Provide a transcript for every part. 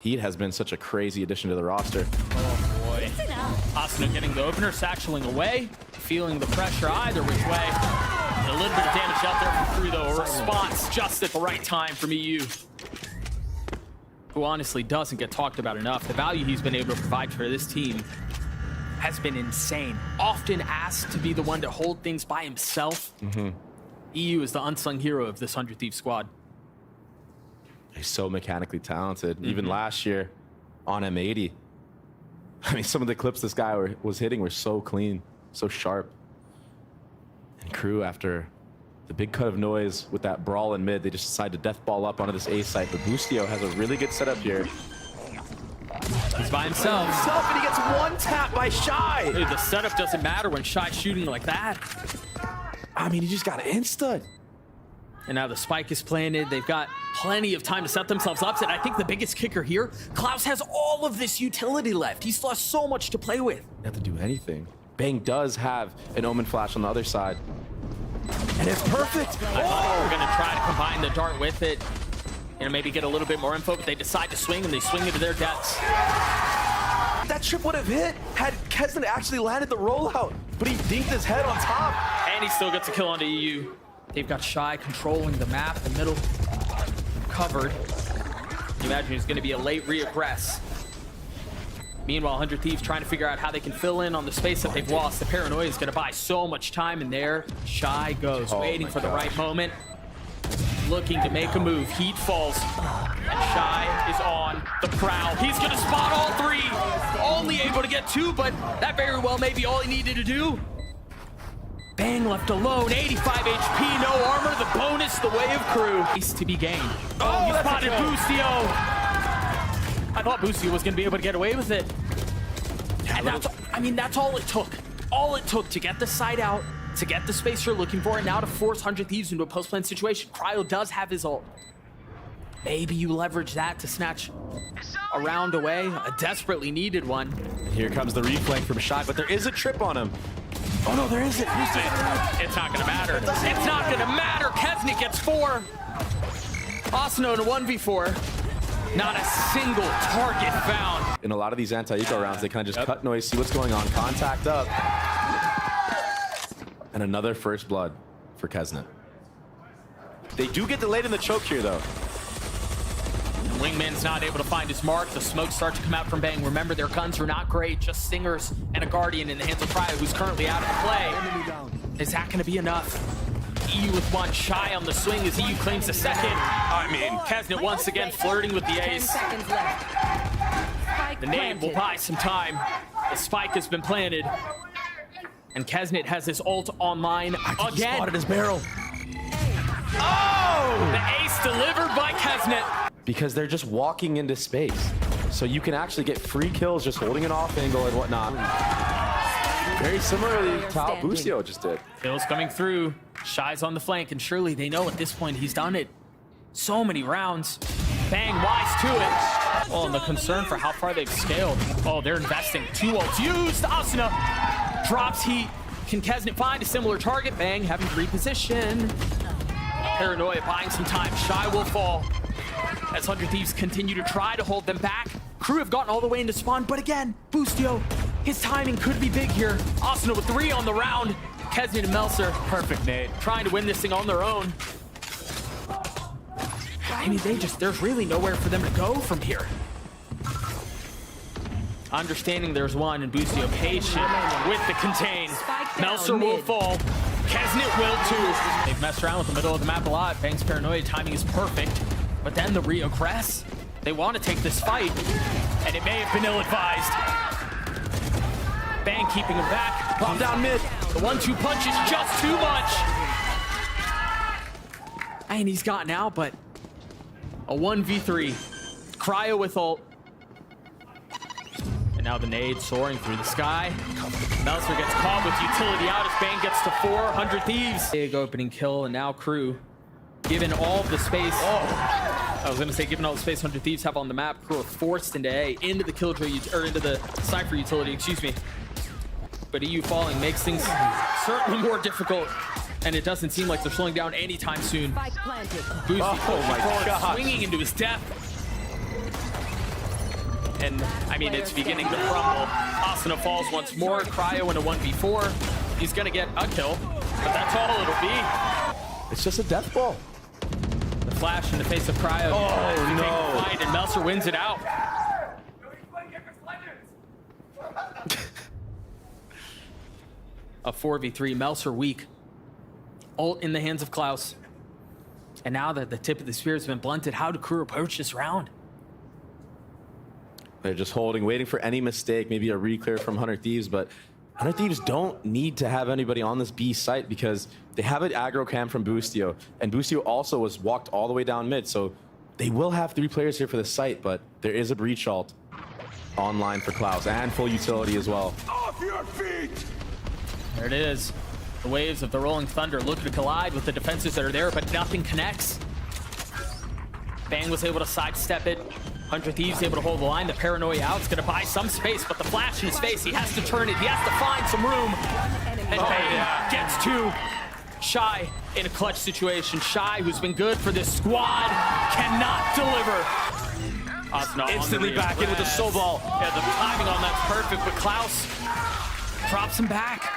Heat has been such a crazy addition to the roster. Oh boy. Asuna getting the opener, satcheling away, feeling the pressure either which way. A little bit of damage out there from Crew though. A response just at the right time from EU. Who honestly doesn't get talked about enough. The value he's been able to provide for this team has been insane. Often asked to be the one to hold things by himself. EU is the unsung hero of this 100 Thieves squad. He's so mechanically talented. Even last year on M80, I mean, some of the clips this guy was hitting were so clean, so sharp. And Crew, after the big cut of noise with that brawl in mid, they just decide to death ball up onto this A site. But Boostio has a really good setup here. He's by himself. And he gets one tap by Shy. Dude, the setup doesn't matter when Shy's shooting like that. I mean, he just got instant. And now the spike is planted. They've got plenty of time to set themselves up. And I think the biggest kicker here, Klaus has all of this utility left. He's lost so much to play with. Not to do anything. Bang does have an Omen flash on the other side. And it's perfect. I thought they were going to try to combine the dart with it. You know, maybe get a little bit more info, but they decide to swing, and they swing into their depths. That trip would have hit had Keston actually landed the rollout, but he dinked his head on top. And he still gets a kill onto EU. They've got Shy controlling the map, the middle covered. You imagine it's going to be a late reaggress. Meanwhile, 100 Thieves trying to figure out how they can fill in on the space that they've lost. The paranoia is going to buy so much time in there. Shy goes, waiting for the right moment. Looking to make a move. Heat falls. And Shy is on the prowl. He's going to spot all three. Only able to get two, but that very well may be all he needed to do. Bang left alone, 85 HP, no armor, the bonus, the way of Crew. Ace to be gained. Oh, he spotted Boostio. I thought Boostio was gonna be able to get away with it. And that's all it took. All it took to get the side out, to get the space you're looking for, and now to force 100 Thieves into a post-plan situation. Cryo does have his ult. Maybe you leverage that to snatch a round away, a desperately needed one. And here comes the reflank from Shy, but there is a trip on him. Oh no, there isn't. It's not gonna matter. It's not gonna matter. Kesnick gets 4. Asuna in a 1v4. Not a single target found. In a lot of these anti-eco rounds, they kind of just cut noise, see what's going on, contact up. And another first blood for Kesnet. They do get delayed in the choke here, though. Wingman's not able to find his mark. The smoke starts to come out from Bang. Remember, their guns are not great. Just Stingers and a Guardian in the hands of Cryo, who's currently out of play. Is that going to be enough? EU with one. Shy on the swing as EU claims the second. I mean, Kesnet once again flirting with the ace. The nade will buy some time. The spike has been planted. And Kesnet has his ult online again. Spotted his barrel. Oh! The ace delivered by Kesnet. Because they're just walking into space. So you can actually get free kills just holding an off angle and whatnot. Very similarly to how Boostio just did. Kills coming through. Shy's on the flank, and surely they know at this point he's done it. So many rounds. Bang, wise to it. Oh, and the concern for how far they've scaled. Oh, they're investing. 2 ults used. Asuna drops heat. Can Kesnet find a similar target? Bang, having to reposition. Paranoia buying some time. Shy will fall. As 100 Thieves continue to try to hold them back. Crew have gotten all the way into spawn, but again, Boostio, his timing could be big here. Asuna with 3 on the round. Kesnet and Melser, perfect nade, trying to win this thing on their own. I mean, there's really nowhere for them to go from here. Understanding there's one, and Boostio patient with the contain. Melser will fall. Kesnet will too. They've messed around with the middle of the map a lot. Bang's paranoia timing is perfect. But then the reaggress, they want to take this fight, and it may have been ill-advised. Bang keeping him back. Bomb down mid. The 1-2 punch is just too much. And he's gotten out, but a 1v3. Cryo with ult. And now the nade soaring through the sky. Melser gets caught with utility out as Bang gets to 400 Thieves. Big opening kill, and now Crew, given all the space. I was going to say, given all the space 100 Thieves have on the map, Crew are forced into A, into the Killjoy, or into the Cypher utility, excuse me. But EU falling makes things certainly more difficult, and it doesn't seem like they're slowing down anytime soon. Boosty, oh my God, swinging into his death. And I mean, it's beginning to crumble. Asuna falls once more. Cryo in a 1v4. He's gonna get a kill, but that's all it'll be. It's just a death ball. The flash in the face of Cryo. Oh, no. Fight, and Melser wins it out. A 4v3, Melser weak. Ult in the hands of Klaus. And now that the tip of the spear has been blunted, how do crew approach this round? They're just holding, waiting for any mistake, maybe a re-clear from 100 Thieves, but 100 Thieves don't need to have anybody on this B site because they have an aggro cam from Boostio, and Boostio also was walked all the way down mid, so they will have 3 players here for the site, but there is a breach ult online for Klaus and full utility as well. Off your feet! There it is. The waves of the Rolling Thunder look to collide with the defenses that are there, but nothing connects. Bang was able to sidestep it. 100 Thieves able to hold the line. The paranoia out. It's going to buy some space, but the flash in his face, he has to turn it. He has to find some room. And Bang gets 2. Shy in a clutch situation. Shy, who's been good for this squad, cannot deliver. Instantly back in with the soul ball. Yeah, the timing on that's perfect, but Klaus drops him back.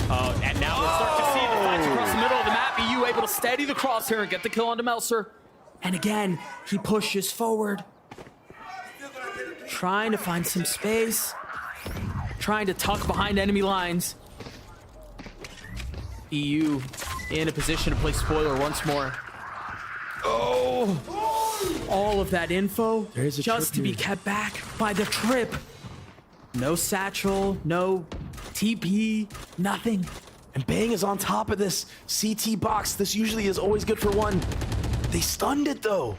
And now we'll start to see the fights across the middle of the map. EU able to steady the crosshair and get the kill onto Melser. And again, he pushes forward. Trying to find some space. Trying to tuck behind enemy lines. EU in a position to play spoiler once more. Oh! All of that info just to be kept back by the trip. No satchel, no TP, nothing. And Bang is on top of this CT box. This usually is always good for 1. They stunned it though.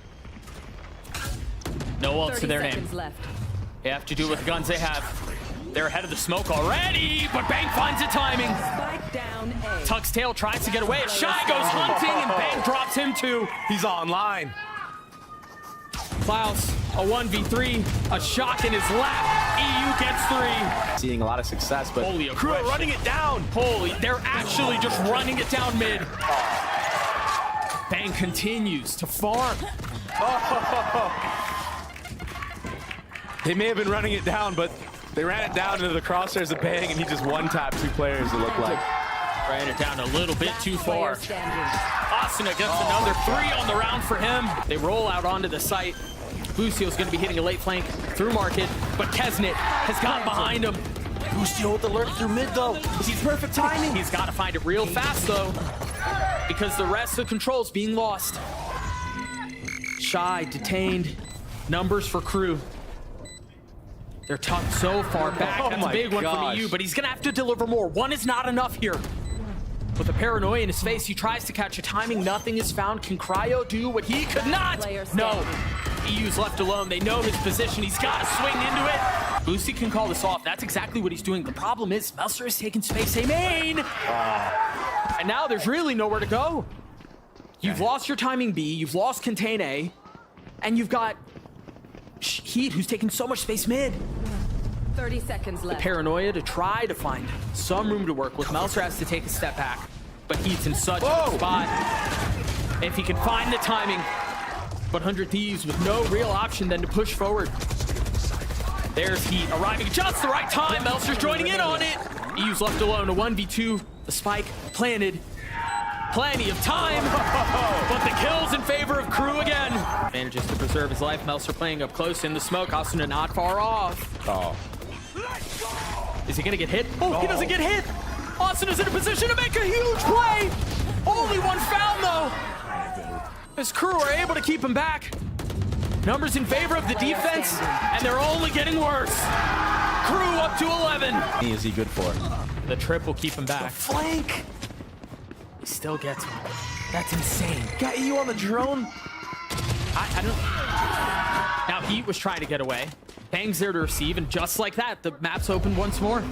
No ults to their name. Left. They have to do with the guns they have. They're ahead of the smoke already, but Bang finds the timing. Spike down A. Tuck's tail tries to get away. Shy goes hunting, and Bang drops him too. He's online. Klaus, a 1v3, a shot in his lap. EU gets 3. Seeing a lot of success, but Holy crew are running it down. Holy, they're actually just running it down mid. Bang continues to farm. They may have been running it down, but they ran it down into the crosshairs of Bang, and he just one-tapped 2 players, it looked like. Ran it down a little bit too far. Asuna gets another 3 on the round for him. They roll out onto the site. Boostio's going to be hitting a late flank through market, but Kesnit has gotten behind him. Boostio with the lurk through mid, though. He's perfect timing. He's got to find it real fast, though, because the rest of the control's being lost. Shy, detained. Numbers for crew. They're tucked so far back. That's a big one from EU, but he's going to have to deliver more. 1 is not enough here. With a paranoia in his face, he tries to catch a timing. Nothing is found. Can Cryo do what he could not? No. EU's left alone. They know his position. He's got to swing into it. Boosty can call this off. That's exactly what he's doing. The problem is Melser has taken space A main. And now there's really nowhere to go. You've lost your timing B. You've lost contain A. And you've got Heat, who's taking so much space mid. 30 seconds left. Paranoia to try to find some room to work with. Melser has to take a step back, but Heat's in such a good spot. If he can find the timing, but 100 Thieves with no real option than to push forward. There's Heat arriving just the right time. Melser's joining in on it. EU's left alone, a 1v2. The spike planted. Plenty of time, but the kill's in favor of crew again. Manages to preserve his life. Melser playing up close in the smoke. Asuna not far off. Oh. Is he gonna get hit? Oh, he doesn't get hit. Asuna's in a position to make a huge play. Only 1 foul though. His crew are able to keep him back. Numbers in favor of the defense, and they're only getting worse. Crew up to 11. Is he good for? The trip will keep him back. Flank. He still gets him. That's insane. Got you on the drone. I don't. Now Heat was trying to get away. Bang's there to receive, and just like that, the map's opened once more.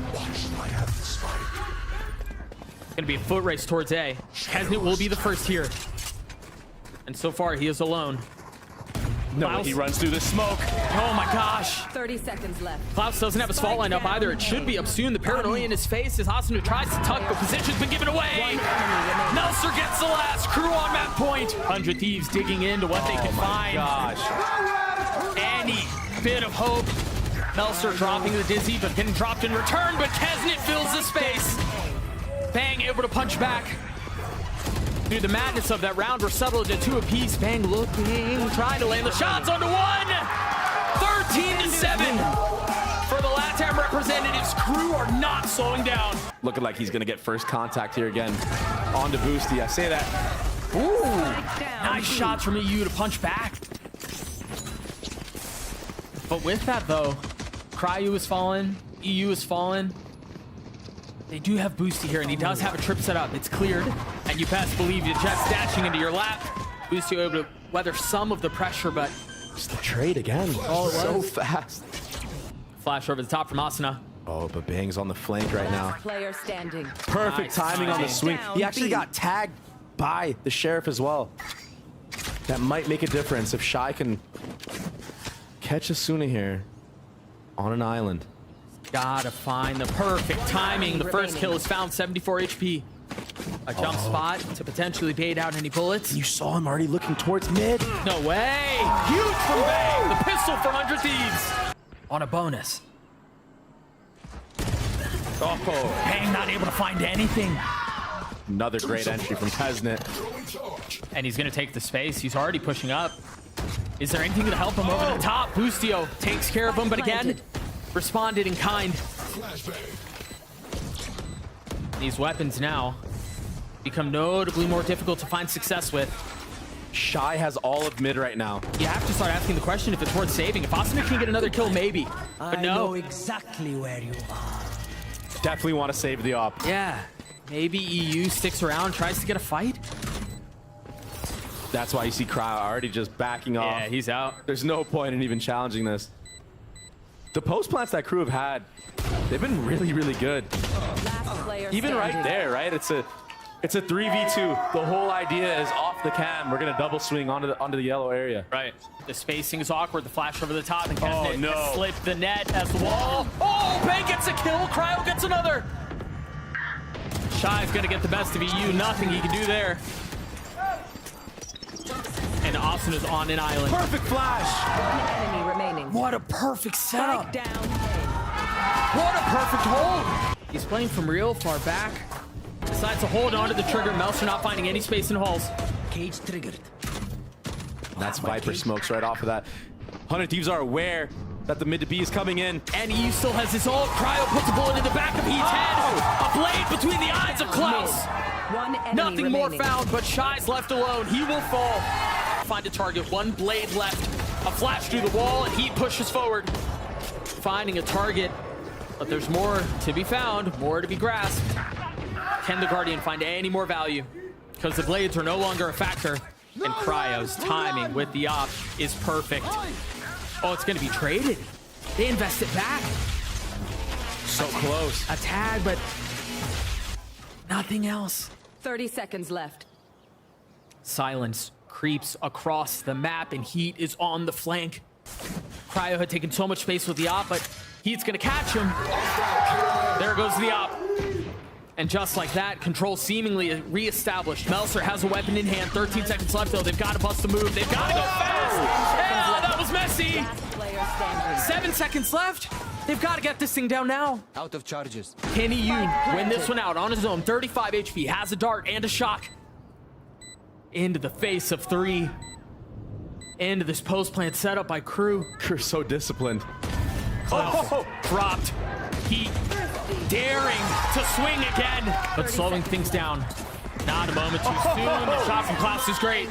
Gonna be a foot race towards A. Kesnit will be the first here. And so far, he is alone. No, Klaus. he runs through the smoke. Oh my gosh. 30 seconds left. Klaus doesn't have his fault line up either. It should be up soon. The paranoia in his face as Asuna tries to tuck, but position's been given away. Melser gets the last. Crew on map point. 100 Thieves digging into what they can find. Gosh. Any bit of hope. Melser dropping the Dizzy, but getting dropped in return, but Kesnet fills the space. Bang able to punch back. Through the madness of that round, we're settled to 2 apiece. Bang looking, trying to land the shots onto 1. 13-7. For the LATAM representatives, Crew are not slowing down. Looking like he's gonna get first contact here again. On to Boosty, I say that. Ooh, nice shots from EU to punch back. But with that though, Cryo is fallen, EU is fallen. They do have Boosty here, and he does have a trip set up. It's cleared, and you best believe you Jets dashing into your lap. Boosty able to weather some of the pressure, but Just the trade again. Oh, it so was. fast. Flash over the top from Asuna. Oh, but Bang's on the flank right now. Player standing. Perfect Nice timing on the timing. swing. Down He actually B. got tagged by the Sheriff as well. That might make a difference if Shy can catch Asuna here on an island. Gotta find the perfect timing. The first kill is found, 74 HP. A jump spot to potentially bait out any bullets. You saw him already looking towards mid. No way! Huge from Bang! The pistol for 100 Thieves. On a bonus. Oh, Bang not able to find anything. another great entry from Kesnet. And he's gonna take the space. He's already pushing up. Is there anything to help him over the top? Boostio takes care of him, but again, responded in kind. These weapons now become notably more difficult to find success with. Shy has all of mid right now. You have to start asking the question if it's worth saving. If Asuna can get another kill, maybe. But I no. know exactly where you are. Definitely want to save the op. Yeah. Maybe EU sticks around, tries to get a fight. That's why you see Cryo already just backing off. Yeah, he's out. There's no point in even challenging this. The post plants that Crew have had, they've been really, really good. Last player Even right standing. there, right? It's a 3v2. The whole idea is off the cam. We're gonna double swing onto the yellow area. Right. The spacing is awkward. The flash over the top, and Kesnet Oh, no. slipped the net as the wall. Oh, Bang gets a kill. Cryo gets another. Shy's gonna get the best of EU. Nothing he can do there. And Asuna's on an island. Perfect flash. Enemy remaining. What a perfect setup. Strike down. What a perfect hold. He's playing from real far back. Decides to hold on to the trigger. Melser not finding any space in halls. Cage triggered. That's Viper smokes right off of that. 100 Thieves are aware that the mid to B is coming in. And EU still has his ult. Cryo puts a bullet in the back of Heat's head. A blade between the eyes of Klaus. One enemy Nothing more remaining. found, but Shy's left alone. He will fall. Find a target. One blade left. A flash through the wall, and Heat pushes forward. Finding a target, but there's more to be found, more to be grasped. Can the Guardian find any more value? Because the blades are no longer a factor, and Cryo's timing with the op is perfect. Oh, it's going to be traded. They invest it back. So close. A tag, but nothing else. 30 seconds left. Silence creeps across the map, and Heat is on the flank. Cryo had taken so much space with the op, but Heat's gonna catch him. There goes the op. And just like that, control seemingly reestablished. Melser has a weapon in hand. 13 seconds left, though. They've got to bust the move. They've got to go fast. Yeah, that was messy. Last player standing. 7 seconds left. They've got to get this thing down now. Out of charges. Can EU win this one out on his own? 35 HP, has a dart and a shock. Into the face of 3. Into this post plant setup by Crew. You're so disciplined. Oh, dropped. Heat daring to swing again, but slowing things down. Not a moment too soon. The shot from Klaus is great.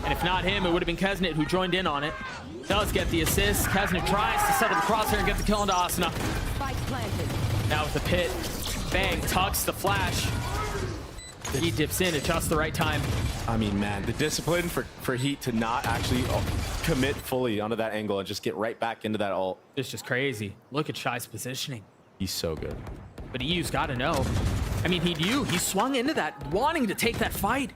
And if not him, it would have been Kesnet who joined in on it. Does get the assist. Kesnet tries to settle the crosshair and get the kill into Asuna. Spike planted. Now with the pit. Bang, tucks the flash. He dips in at just the right time. I mean, man, the discipline for Heat to not actually commit fully onto that angle and just get right back into that ult. It's just crazy. Look at Shy's positioning. He's so good. But EU's got to know. I mean, he swung into that, wanting to take that fight.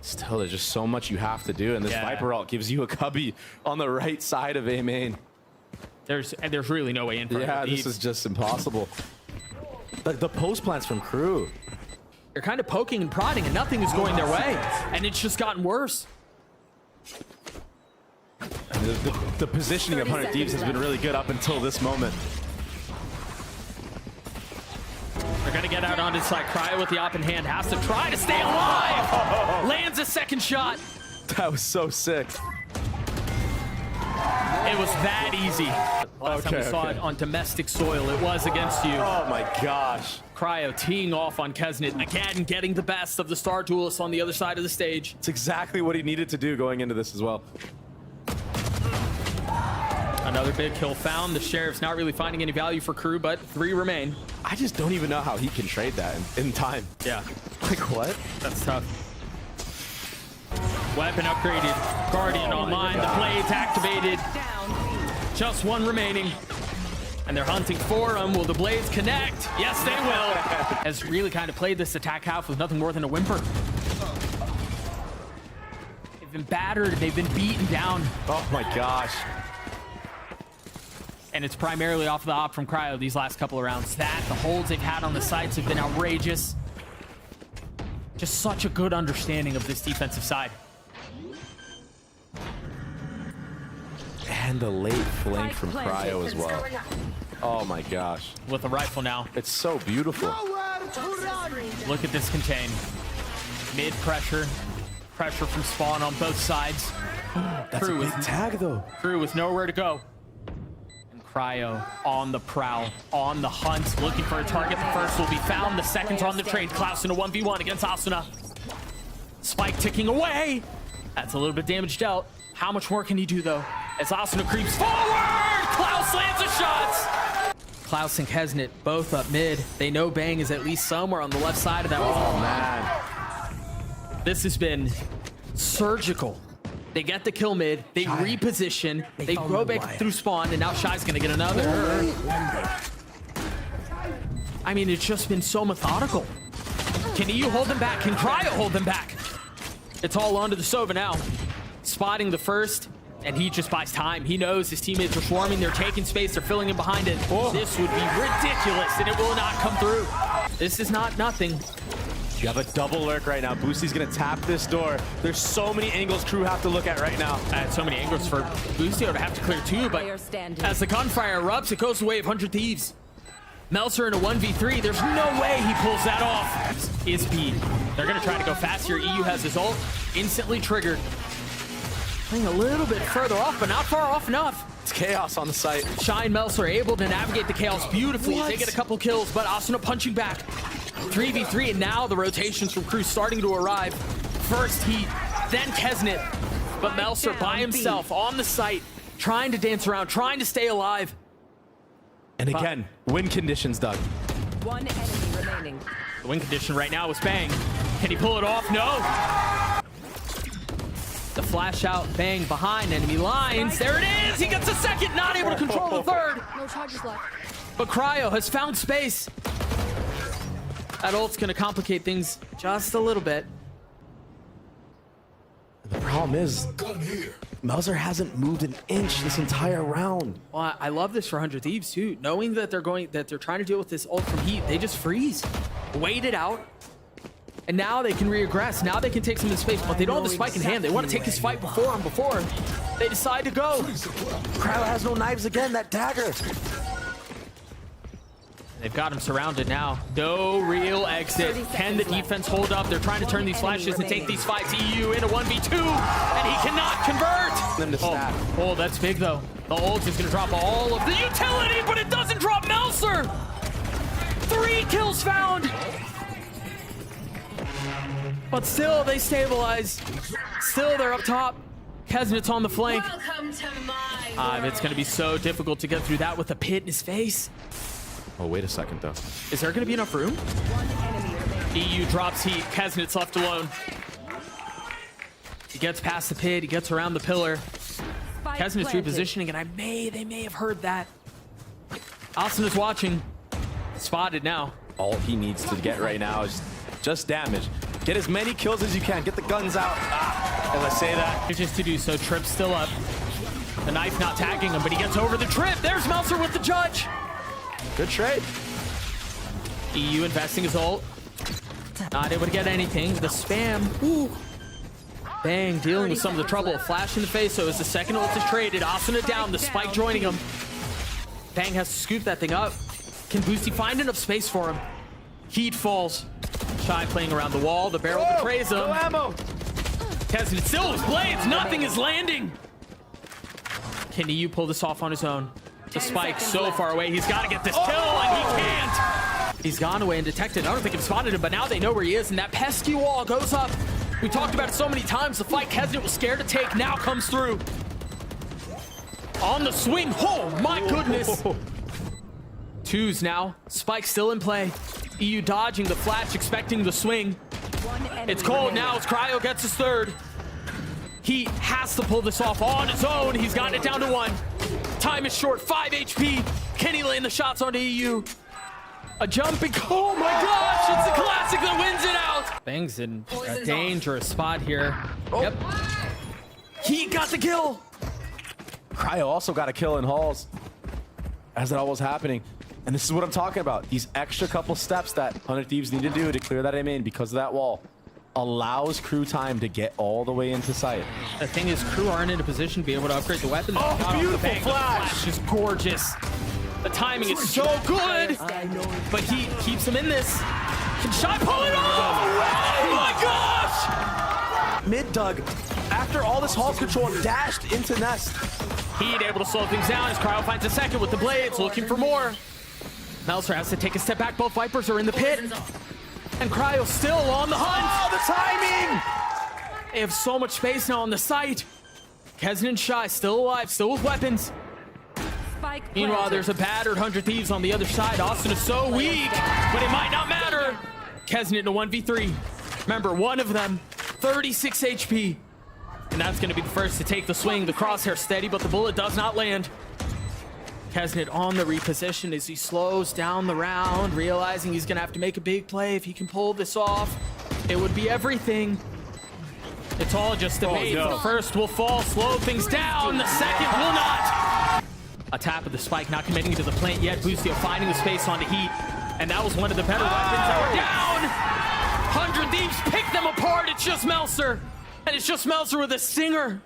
Still, there's just so much you have to do, and this Yeah. Viper ult gives you a cubby on the right side of A main. There's really no way in for him. Yeah, this is just impossible. The post plants from Crew. They're kind of poking and prodding, and nothing is going their way. And it's just gotten worse. The positioning of 100 Thieves has been really good up until this moment. They're gonna get out on his side. Cryo with the op in hand has to try to stay alive. Lands a second shot. That was so sick. It was that easy. Last time we saw it on domestic soil, it was against you. Oh my gosh. Cryo teeing off on Kesnet again, getting the best of the Star Duelists on the other side of the stage. It's exactly what he needed to do going into this as well. Another big kill found. The Sheriff's not really finding any value for crew, but 3 remain. I just don't even know how he can trade that in time. Yeah, Like what? that's tough. Weapon upgraded. Guardian online. The blades activated. Down. Just 1 remaining. And they're hunting for him. Will the blades connect? Yes, they will. Has really kind of played this attack half with nothing more than a whimper. They've been battered. They've been beaten down. Oh my gosh. And it's primarily off the op from Cryo these last couple of rounds. The holds they've had on the sites have been outrageous. Just such a good understanding of this defensive side. And the late flank from Cryo as well. Oh my gosh. With a rifle now. It's so beautiful. Look at this contain. Mid pressure. Pressure from spawn on both sides. That's a big tag though. Crew with nowhere to go. And Cryo on the prowl, on the hunt, looking for a target. The first will be found. The second's on the trade. Klaus in a 1v1 against Asuna. Spike ticking away. That's a little bit damage dealt. How much more can he do though? As Asuna creeps forward, Klaus lands the shots. Klaus and Kesnet both up mid. They know Bang is at least somewhere on the left side of that wall. Oh man. This has been surgical. They get the kill mid, they reposition, they go back through spawn, and now Shy's gonna get another. I mean, it's just been so methodical. Can EU hold them back? Can Cryo hold them back? It's all onto the Sova now. Spotting the first, and he just buys time. He knows his teammates are swarming, they're taking space, they're filling in behind it. This would be ridiculous, and it will not come through. This is not nothing. You have a double lurk right now. Boosie's gonna tap this door. There's so many angles crew have to look at right now. So many angles for Boostio to have to clear too, but as the gunfire erupts, it goes the way of 100 Thieves. Meltzer in a 1v3, there's no way he pulls that off. His speed. They're gonna try to go fast here. EU has his ult, instantly triggered. Playing a little bit further off, but not far off enough. It's chaos on the site. Shy and Meltzer able to navigate the chaos beautifully. They get a couple kills, but Asuna punching back. 3v3, and now the rotations from crew starting to arrive. First heat, then Kesnet. But Meltzer by himself on the site, trying to dance around, trying to stay alive. And again, win conditions, Doug. 1 enemy remaining. The win condition right now is Bang. Can he pull it off? No. The flash out, Bang behind enemy lines. There it is. He gets a second, not able to control the third. No charges left. But Cryo has found space. That ult's gonna complicate things just a little bit. The problem is, Melzer hasn't moved an inch this entire round. Well, I love this for 100 Thieves too. Knowing that they're trying to deal with this ult from heat, they just freeze, wait it out, and now they can reaggress. Now they can take some of the space, but they don't have the spike in hand. They want to take this fight before they decide to go. Cryo has no knives again. That dagger. They've got him surrounded now. No real exit. Can the defense hold up? They're trying to turn these flashes and take these fights. EU in a 1v2, and he cannot convert. Them to snap. Oh, that's big though. The ult is gonna drop all of the utility, but it doesn't drop Meltzer. 3 kills found. But still, they stabilize. Still, they're up top. Kesnet's on the flank. Welcome to my It's gonna be so difficult to get through that with a pit in his face. Oh, wait a second, though. Is there going to be enough room? 1 enemy remaining. EU drops heat. Kesnet's left alone. He gets past the pit. He gets around the pillar. Spike Kesnet's planted. repositioning, and they may have heard that. Austin is watching. Spotted now. All he needs to get right now is just damage. Get as many kills as you can. Get the guns out. As I say that. Just to do so. Trip's still up. The knife not tagging him, but he gets over the trip. There's Meltzer with the judge. Good trade. EU investing his ult. Not able to get anything. The spam. Ooh. Bang, dealing with some of the trouble. Flash in the face, so as the second ult is traded, Asuna down, the spike joining him. Bang has to scoop that thing up. Can Boosty find enough space for him? Heat falls. Shy playing around the wall, the barrel betrays him. No ammo. Testing it still with blades, nothing is landing. Can EU pull this off on his own? The spike so far away, he's got to get this kill, and he can't. He's gone away and detected. I don't think it spotted him, but now they know where he is, and that pesky wall goes up. We talked about it so many times. The fight Kesnet was scared to take now comes through. On the swing. Oh, my goodness. Twos now. Spike still in play. EU dodging the flash, expecting the swing. It's cold now as Cryo gets his third. He has to pull this off on his own. He's gotten it down to 1. Time is short. 5 HP. Can he land the shots onto EU? A jumping. Oh my gosh, it's a classic that wins it out. Bang's in a dangerous spot here. Yep. He got the kill. Cryo also got a kill in halls as that all was happening. And this is what I'm talking about. These extra couple steps that 100 Thieves need to do to clear that aim in because of that wall allows crew time to get all the way into sight. The thing is, crew aren't in a position to be able to upgrade the weapons. Oh, beautiful The flash. flash is gorgeous. The timing is so good, but he keeps him in this. Can Shy pull it off? Oh my gosh! Mid dug after all this halls control dashed into nest. Heat able to slow things down as Cryo finds a second with the blades, looking for more. Melser has to take a step back. Both Vipers are in the pit. And Cryo still on the hunt. Oh, the timing! They have so much space now on the site. Kesnet and Shy still alive, still with weapons. Spike Meanwhile, planted. there's a battered 100 Thieves on the other side. Austin is so weak, but it might not matter. Kesnet in a 1v3. Remember, one of them, 36 HP. And that's going to be the first to take the swing. The crosshair steady, but the bullet does not land. Kesnet on the reposition as he slows down the round, realizing he's going to have to make a big play. If he can pull this off, it would be everything. It's all just debate. no. The first will fall, slow things down. The second will not. A tap of the spike, not committing to the plant yet. Boostio finding the space onto Heat. And that was one of the better weapons that were down. 100 Thieves pick them apart. It's just Melser. And it's just Melser with a stinger.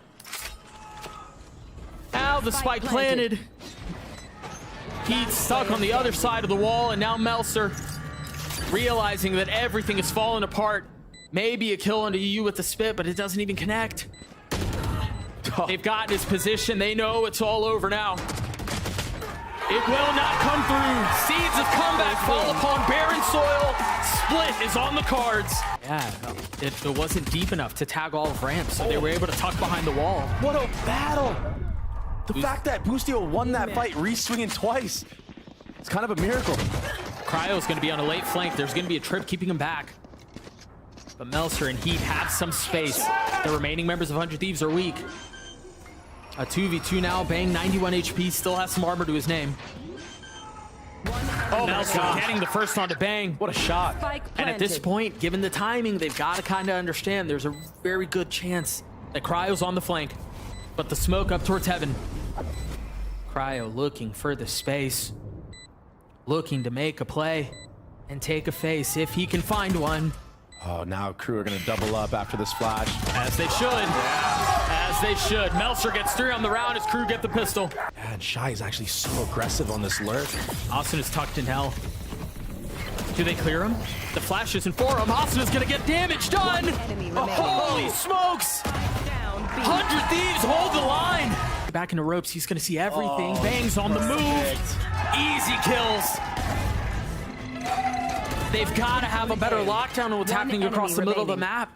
Now the spike planted. Heat stuck on the other side of the wall, and now Melser realizing that everything is falling apart. Maybe a kill onto EU with the spit, but it doesn't even connect. They've gotten his position. They know it's all over now. It will not come through. Seeds of comeback fall upon barren soil. Split is on the cards. Yeah, it wasn't deep enough to tag all of ramp, so they were able to tuck behind the wall. What a battle! The fact that Boostio won that fight re-swinging twice, it's kind of a miracle. Cryo's going to be on a late flank. There's going to be a trip keeping him back. But Melser and Heat have some space. The remaining members of 100 Thieves are weak. A 2v2 now. Bang, 91 HP. Still has some armor to his name. Oh, Melser getting the first onto Bang. what a shot. Spike And at this planted. point, given the timing, they've got to kind of understand there's a very good chance that Cryo's on the flank. But the smoke up towards heaven. Cryo looking for the space. Looking to make a play and take a face if he can find one. Oh, now crew are going to double up after this flash. As they should. As they should. Melser gets 3 on the round as crew get the pistol. Yeah, and Shy is actually so aggressive on this lurk. Austin is tucked in hell. Do they clear him? The flash isn't for him. Austin is going to get damage done. Enemy Oh, remaining. holy smokes. Down B. 100 Thieves hold the line. Back in the ropes. He's going to see everything. Bangs on the move. Easy kills. They've got to have a better lockdown on what's One happening across the enemy middle of the remaining. map.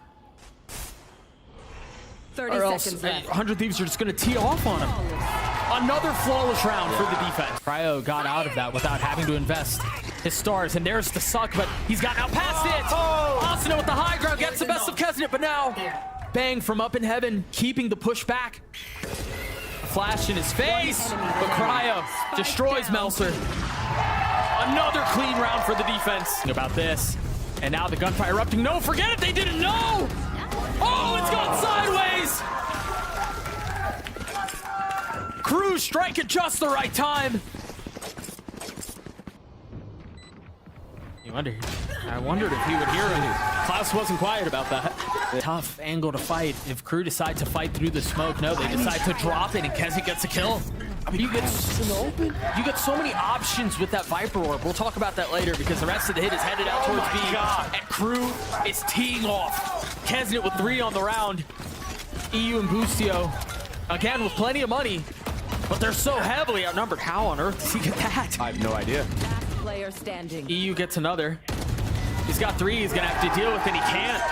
30 Or else seconds left. 100 Thieves are just going to tee off on him. Another flawless round for the defense. Cryo got out of that without having to invest his stars, and there's the suck, but he's got out past it. Austin with the high ground gets the best of Kesnet, but now Bang from up in heaven, keeping the push back. A flash in his face, but Cryo destroys Melser. Another clean round for the defense. Think about this. And now the gunfire erupting. No, forget it, they didn't know. Oh, it's gone sideways. Crew strike at just the right time. You wonder. I wondered if he would hear him. Klaus wasn't quiet about that. Tough angle to fight. If Crew decide to fight through the smoke, no, they decide to drop it and Kezi gets a kill. You get so many options with that Viper Orb. We'll talk about that later because the rest of the hit is headed out towards B. And Crew is teeing off. Kesnit with 3 on the round. EU and Boostio, again, with plenty of money, but they're so heavily outnumbered. How on earth does he get that? I have no idea. Last player standing. EU gets another. He's got 3 he's gonna have to deal with, and he can't.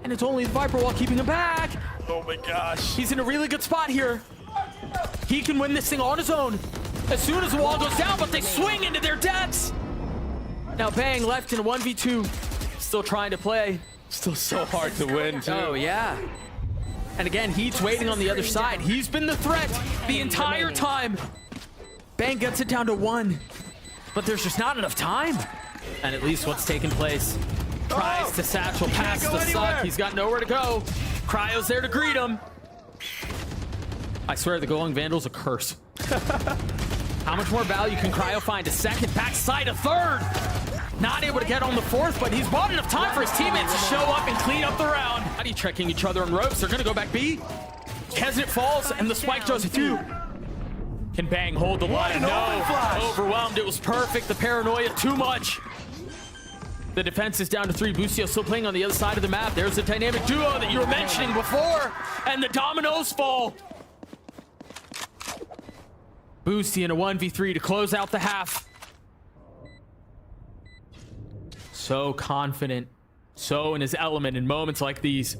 And it's only the Viper Wall keeping him back. Oh my gosh. He's in a really good spot here. He can win this thing on his own as soon as the wall goes down, but they swing into their deaths. Now Bang left in a 1v2, still trying to play. Still so hard to win, too. Oh, yeah. And again, Heat's waiting on the other side. He's been the threat the entire time. Bang gets it down to 1, but there's just not enough time. And at least what's taking place. Tries to satchel past the suck. He's got nowhere to go. Cryo's there to greet him. I swear the Glowing Vandal's a curse. How much more value can Cryo find? A second, backside a third. Not able to get on the 4th, but he's bought enough time for his teammates to show up and clean up the round. Buddy checking each other on ropes. They're gonna go back B. Kesnit falls and the spike goes through. Can Bang hold the line? No, overwhelmed. It was perfect. The paranoia too much. The defense is down to 3. Boostio still playing on the other side of the map. There's the dynamic duo that you were mentioning before, and the dominoes fall. Boosty in a 1v3 to close out the half. So confident, so in his element in moments like these.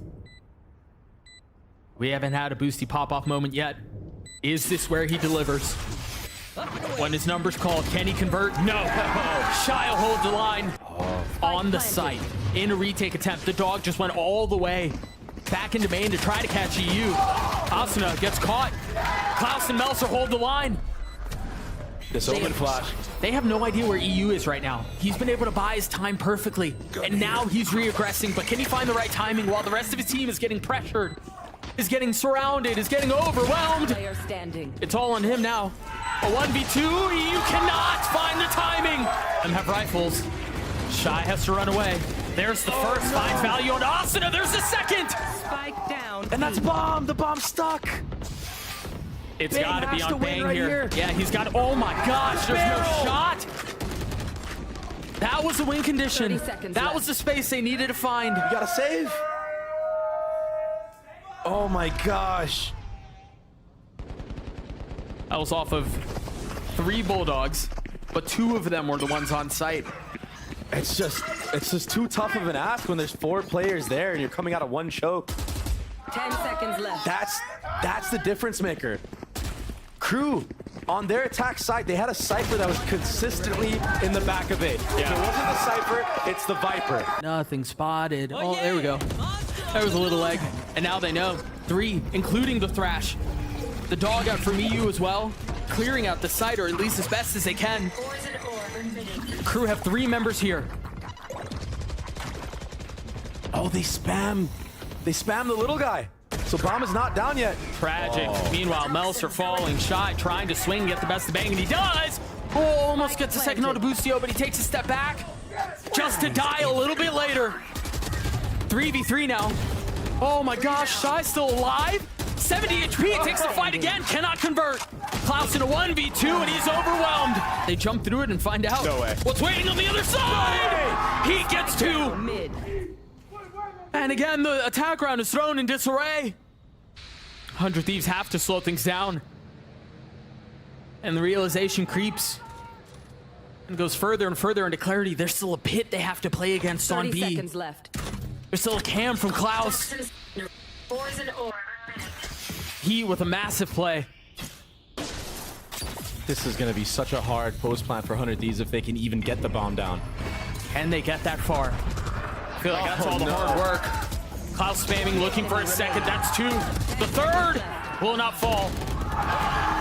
We haven't had a Boosty pop-off moment yet. Is this where he delivers? When his number's called, can he convert? No. Shile holds the line on the site. In a retake attempt, the dog just went all the way back into main to try to catch EU. Asuna gets caught. Klaus and Melser hold the line. This omen flash. They have no idea where EU is right now. He's been able to buy his time perfectly, and now he's re-aggressing, but can he find the right timing while the rest of his team is getting pressured, is getting surrounded, is getting overwhelmed? Player standing. It's all on him now. A 1v2, EU cannot find the timing. And have rifles. Shy has to run away. There's the first, finds value on Asuna. There's the second. Spike down. And that's bomb. The bomb's stuck. It's Bang gotta be has to on win Bang right here. here. Yeah, he's got, oh my gosh, there's no shot. That was the win condition. 30 seconds That left. was the space they needed to find. You gotta save. Oh my gosh. That was off of 3 Bulldogs, but 2 of them were the ones on site. It's just too tough of an ask when there's 4 players there and you're coming out of 1 choke. 10 seconds left. That's the difference maker. Crew, on their attack side, they had a Cypher that was consistently in the back of it. If it wasn't the Cypher, it's the Viper. Nothing spotted. Oh, there we go. There was a little leg. And now they know. 3, including the Thrash. The dog out from EU as well. Clearing out the site, or at least as best as they can. Crew have 3 members here. Oh, they spam the little guy. So bomb is not down yet. Tragic. Meanwhile, Melser falling, Shy trying to swing, get the best of Bang, and he does. Oh, almost gets a second on to Boostio, but he takes a step back just to die a little bit later. 3v3 now. Oh my gosh, Shy's still alive. 70 HP, takes the fight again, cannot convert. Klaus in a 1v2, and he's overwhelmed. They jump through it and find out No way. what's waiting on the other side. He gets 2. Mid. And again, the attack round is thrown in disarray. 100 Thieves have to slow things down. And the realization creeps and goes further and further into clarity. There's still a pit they have to play against on 30 B. seconds left. There's still a cam from Klaus. He with a massive play. This is gonna be such a hard post plan for 100 Thieves if they can even get the bomb down. Can they get that far? I feel like that's all the hard work. Klaus spamming, looking for a second. That's 2. The third will not fall.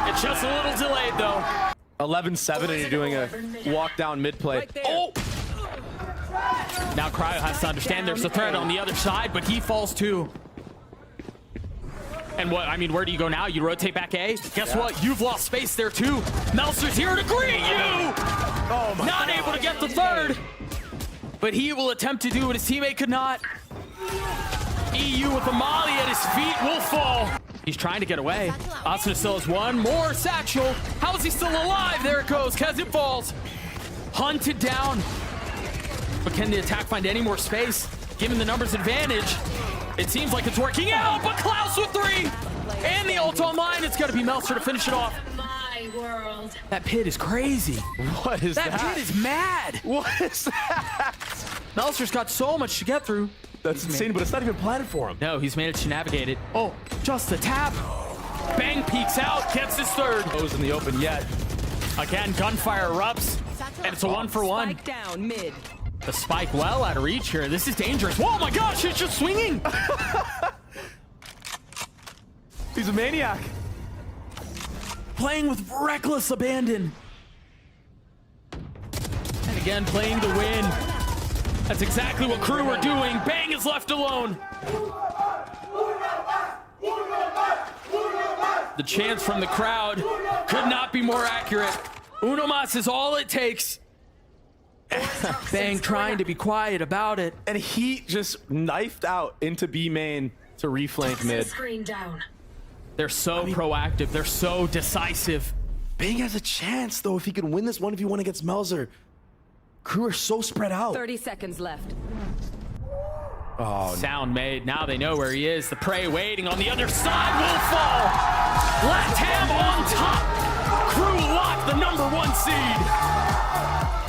It's just a little delayed, though. 11-7 and you're doing a walk down mid play. Oh! Now Cryo has to understand there's a threat on the other side, but he falls too. And what, I mean, where do you go now? You rotate back A? Guess what? You've lost space there too. Melser's here to greet you! Oh my Not able to get the third. but he will attempt to do what his teammate could not. EU with a molly at his feet will fall. He's trying to get away. Asuna still has one more satchel. How is he still alive? There it goes. Kez it falls. Hunted down. But can the attack find any more space? Given the numbers advantage, it seems like it's working out. But Klaus with 3. And the ult online. It's got to be Meltzer to finish it off. My world. That pit is crazy. What is that? That pit is mad. What is that? Meltzer's got so much to get through. That's insane, but it's not even planned for him. No, he's managed to navigate it. Oh, just a tap. Bang peeks out, gets his 3rd. Goes in the open yet. Again, gunfire erupts, and it's a 1-for-1. Spike down mid. The spike well out of reach here. This is dangerous. Oh my gosh, it's just swinging. He's a maniac. Playing with reckless abandon. And again, playing to win. That's exactly what crew are doing. Bang is left alone. The chants from the crowd could not be more accurate. Uno Mas is all it takes. Bang trying to be quiet about it. And he just knifed out into B main to reflank mid. Screen down. They're so proactive. They're so decisive. Bang has a chance, though, if he can win this 1v1 against Melzer. Crew are so spread out. 30 seconds left. Oh, Sound made. Now they know where he is. The prey waiting on the other side will fall. Latam on top. Crew lock the #1 seed.